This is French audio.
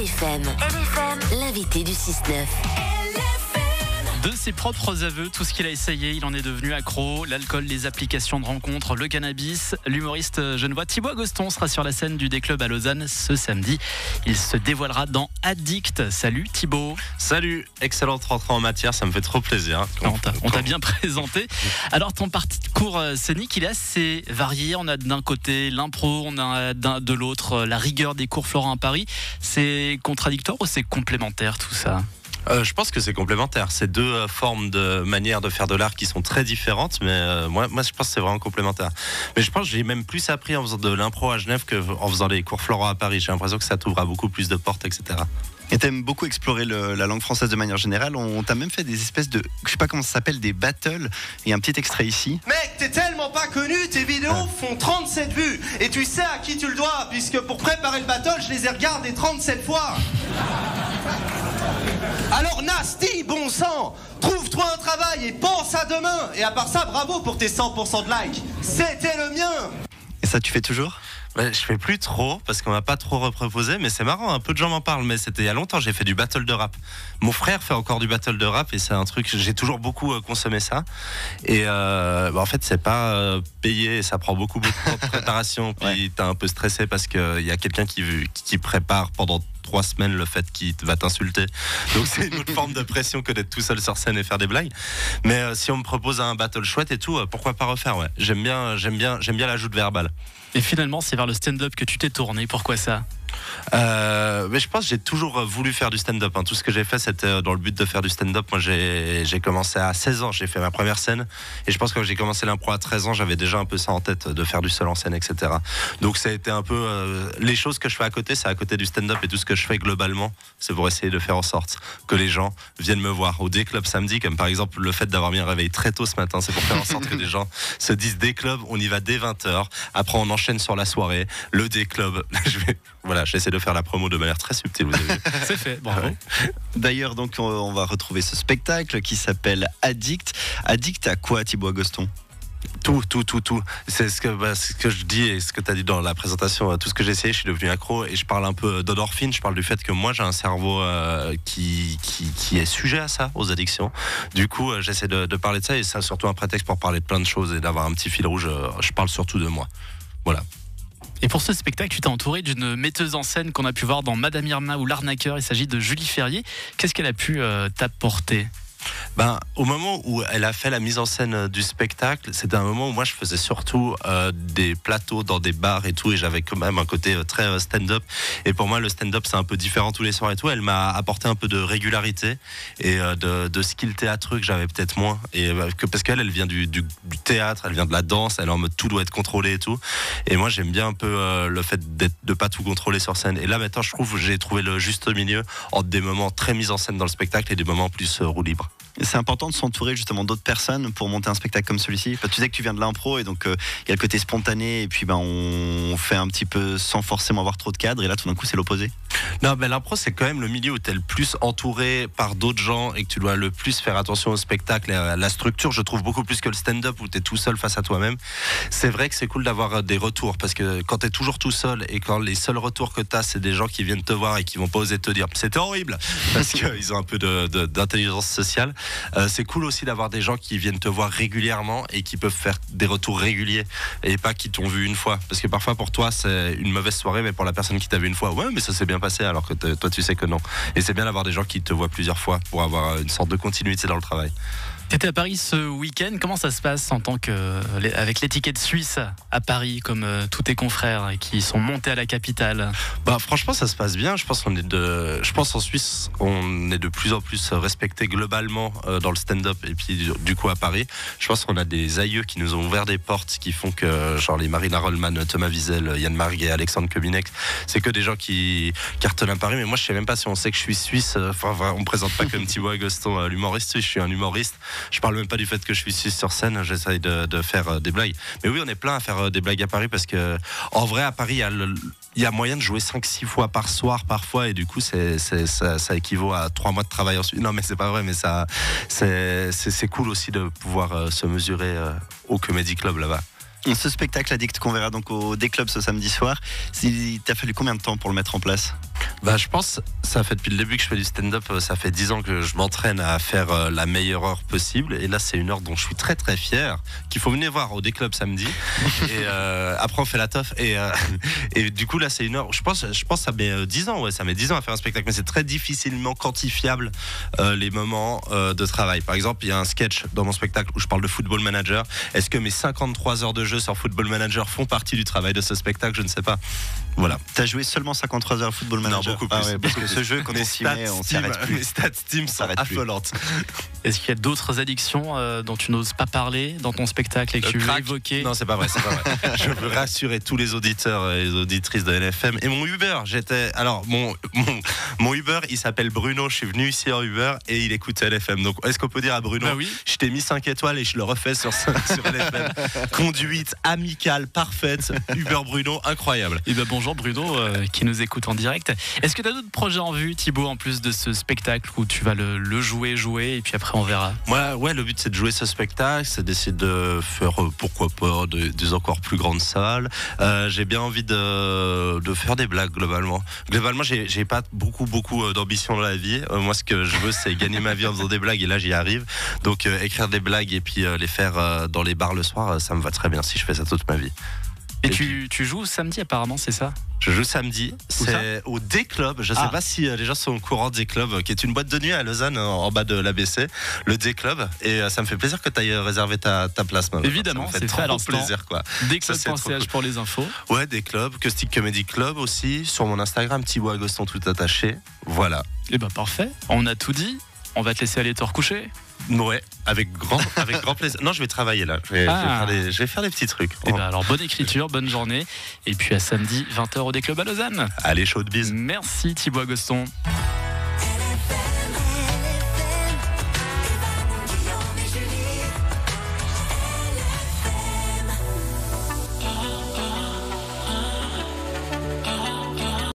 LFM, l'invité du 6-9. De ses propres aveux, tout ce qu'il a essayé, il en est devenu accro. L'alcool, les applications de rencontres, le cannabis. L'humoriste genevois Thibaut Agoston sera sur la scène du D-Club à Lausanne ce samedi. Il se dévoilera dans Addict. Salut Thibaut. Salut, excellente rentrée en matière, ça me fait trop plaisir. On t'a bien présenté. Alors ton parcours scénique, il est assez varié. On a d'un côté l'impro, on a de l'autre la rigueur des cours Florent à Paris. C'est contradictoire ou c'est complémentaire tout ça ? Je pense que c'est complémentaire. C'est deux formes de manières de faire de l'art qui sont très différentes, mais moi je pense que c'est vraiment complémentaire. Mais je pense que j'ai même plus appris en faisant de l'impro à Genève qu'en faisant les cours Florent à Paris. J'ai l'impression que ça t'ouvre à beaucoup plus de portes, etc. Et t'aimes beaucoup explorer la langue française de manière générale. On t'a même fait des espèces de, je sais pas comment ça s'appelle, des battles. Il y a un petit extrait ici. Mec, t'es tellement pas connu, tes vidéos font 37 vues. Et tu sais à qui tu le dois, puisque pour préparer le battle, je les ai regardés 37 fois. Alors Nasty, bon sang, trouve-toi un travail et pense à demain. Et à part ça, bravo pour tes 100% de likes. C'était le mien. Et ça, tu fais toujours ? Je fais plus trop parce qu'on m'a pas trop reproposé, mais c'est marrant, un peu de gens m'en parlent, mais c'était il y a longtemps. J'ai fait du battle de rap. Mon frère fait encore du battle de rap et c'est un truc, j'ai toujours beaucoup consommé ça. Et en fait, c'est pas payé, ça prend beaucoup de préparation. Puis t'es un peu stressé parce qu'il y a quelqu'un qui prépare pendant 3 semaines le fait qu'il va t'insulter. Donc c'est une autre forme de pression que d'être tout seul sur scène et faire des blagues. Mais si on me propose un battle chouette et tout, pourquoi pas refaire, ouais. J'aime bien l'ajout de verbal. Et finalement, c'est vers le stand-up que tu t'es tourné. Pourquoi ça ? Mais je pense que j'ai toujours voulu faire du stand-up. Tout ce que j'ai fait, c'était dans le but de faire du stand-up. Moi, j'ai commencé à 16 ans. J'ai fait ma première scène. Et je pense que quand j'ai commencé l'impro à 13 ans, j'avais déjà un peu ça en tête, de faire du seul en scène, etc. Donc, ça a été un peu... les choses que je fais à côté, c'est à côté du stand-up. Et tout ce que je fais globalement, c'est pour essayer de faire en sorte que les gens viennent me voir au D-Club samedi. Comme par exemple, le fait d'avoir mis un réveil très tôt ce matin, c'est pour faire en sorte que les gens se disent D-Club, on y va dès 20h. Après, on enchaîne sur la soirée. Le D-Club, j'essaie de faire la promo de manière très subtile, vous avez vu. C'est fait, bravo. Ouais. D'ailleurs, donc, on va retrouver ce spectacle qui s'appelle Addict. Addict à quoi, Thibaut Agoston ? Tout. C'est ce que je dis et ce que tu as dit dans la présentation. Tout ce que j'ai essayé, je suis devenu accro et je parle un peu d'endorphine. Je parle du fait que moi, j'ai un cerveau qui est sujet à ça, aux addictions. Du coup, j'essaie de parler de ça et c'est surtout un prétexte pour parler de plein de choses et d'avoir un petit fil rouge. Je parle surtout de moi. Voilà. Et pour ce spectacle, tu t'es entouré d'une metteuse en scène qu'on a pu voir dans Madame Irma ou L'Arnaqueur. Il s'agit de Julie Ferrier. Qu'est-ce qu'elle a pu t'apporter ? Au moment où elle a fait la mise en scène du spectacle, c'était un moment où moi je faisais surtout des plateaux dans des bars et tout, et j'avais quand même un côté très stand-up. Et pour moi, le stand-up c'est un peu différent tous les soirs et tout. Elle m'a apporté un peu de régularité et de skill théâtreux que j'avais peut-être moins. Et parce qu'elle vient du théâtre, elle vient de la danse, elle est en mode tout doit être contrôlé et tout. Et moi j'aime bien un peu le fait de pas tout contrôler sur scène. Et là maintenant je trouve que j'ai trouvé le juste milieu entre des moments très mis en scène dans le spectacle et des moments plus roue libre. C'est important de s'entourer justement d'autres personnes pour monter un spectacle comme celui-ci. Tu sais que tu viens de l'impro et donc il y a le côté spontané et puis on fait un petit peu sans forcément avoir trop de cadre et là tout d'un coup c'est l'opposé. Non, l'impro c'est quand même le milieu où tu es le plus entouré par d'autres gens et que tu dois le plus faire attention au spectacle et à la structure, je trouve beaucoup plus que le stand-up où tu es tout seul face à toi-même. C'est vrai que c'est cool d'avoir des retours parce que quand tu es toujours tout seul et quand les seuls retours que tu as c'est des gens qui viennent te voir et qui vont pas oser te dire c'était horrible parce qu'ils ont un peu d'intelligence sociale. C'est cool aussi d'avoir des gens qui viennent te voir régulièrement et qui peuvent faire des retours réguliers et pas qui t'ont vu une fois, parce que parfois pour toi c'est une mauvaise soirée mais pour la personne qui t'a vu une fois, ouais mais ça s'est bien passé alors que toi tu sais que non. Et c'est bien d'avoir des gens qui te voient plusieurs fois pour avoir une sorte de continuité dans le travail. T'étais à Paris ce week-end, comment ça se passe avec l'étiquette suisse à Paris, comme tous tes confrères qui sont montés à la capitale ? Franchement, ça se passe bien. Je pense en Suisse, on est de plus en plus respecté globalement dans le stand-up et puis du coup à Paris. Je pense qu'on a des aïeux qui nous ont ouvert des portes qui font que genre les Marina Rollman, Thomas Wiesel, Yann Marguet, Alexandre Kobinex, c'est que des gens qui cartonnent à Paris. Mais moi, je sais même pas si on sait que je suis suisse. On me présente pas comme Thibaut Agoston, l'humoriste. Je suis un humoriste. Je parle même pas du fait que je suis suisse sur scène, j'essaye de faire des blagues. Mais oui, on est plein à faire des blagues à Paris parce que, en vrai, à Paris, il y a moyen de jouer 5-6 fois par soir parfois et du coup, ça équivaut à 3 mois de travail ensuite. Non, mais c'est pas vrai, mais c'est cool aussi de pouvoir se mesurer au Comedy Club là-bas. Ce spectacle Addict qu'on verra donc au D-Club ce samedi soir, il t'a fallu combien de temps pour le mettre en place ? Je pense, ça fait depuis le début que je fais du stand-up, ça fait 10 ans que je m'entraîne à faire la meilleure heure possible. Et là, c'est une heure dont je suis très très fier, qu'il faut venir voir au D-Club samedi. Et après, on fait la teuf. Et du coup, là, c'est une heure. Je pense ça met 10 ans, ça met 10 ans à faire un spectacle. Mais c'est très difficilement quantifiable les moments de travail. Par exemple, il y a un sketch dans mon spectacle où je parle de Football Manager. Est-ce que mes 53 heures de jeu sur Football Manager font partie du travail de ce spectacle? Je ne sais pas. Voilà. T'as joué seulement 53 heures à Football Manager? Non, beaucoup plus. Ah ouais, parce que ce jeu, quand on s'y met, on s'y arrête plus. Les stats Steam sont affolantes. Est-ce qu'il y a d'autres addictions dont tu n'oses pas parler dans ton spectacle et que tu veux évoquer? Non, c'est pas vrai. Je veux rassurer tous les auditeurs et les auditrices de LFM. Et mon Uber, mon Uber, il s'appelle Bruno. Je suis venu ici en Uber et il écoute LFM. Donc, est-ce qu'on peut dire à Bruno, oui. Je t'ai mis 5 étoiles et je le refais sur LFM. Conduite amicale, parfaite. Uber Bruno, incroyable. Et bonjour Bruno qui nous écoute en direct. Est-ce que tu as d'autres projets en vue, Thibaut, en plus de ce spectacle où tu vas le jouer et puis après on verra? Ouais, le but c'est de jouer ce spectacle, c'est d'essayer de faire pourquoi pas des encore plus grandes salles. J'ai bien envie de faire des blagues globalement. Globalement, j'ai pas beaucoup d'ambition dans la vie. Moi, ce que je veux, c'est gagner ma vie en faisant des blagues et là j'y arrive. Donc écrire des blagues et puis les faire dans les bars le soir, ça me va très bien si je fais ça toute ma vie. Et tu joues samedi apparemment, c'est ça? Je joue samedi, c'est au D-Club. Je sais pas si les gens sont au courant de D-Club, qui est une boîte de nuit à Lausanne, en bas de l'ABC, le D-Club. Et ça me fait plaisir que tu ailles réserver ta place. Évidemment, c'est fait à trop plaisir, quoi. D-Club.ch pour les infos. Ouais, D-Club, Caustic Comedy Club aussi, sur mon Instagram, Thibaut Agoston tout attaché. Voilà. Et parfait, on a tout dit. On va te laisser aller te recoucher. Ouais, avec grand plaisir. Non, je vais travailler là. Je vais faire des petits trucs. Et alors, bonne écriture, bonne journée. Et puis à samedi, 20h au D-Club à Lausanne. Allez, chaud de bise. Merci Thibaut Agoston.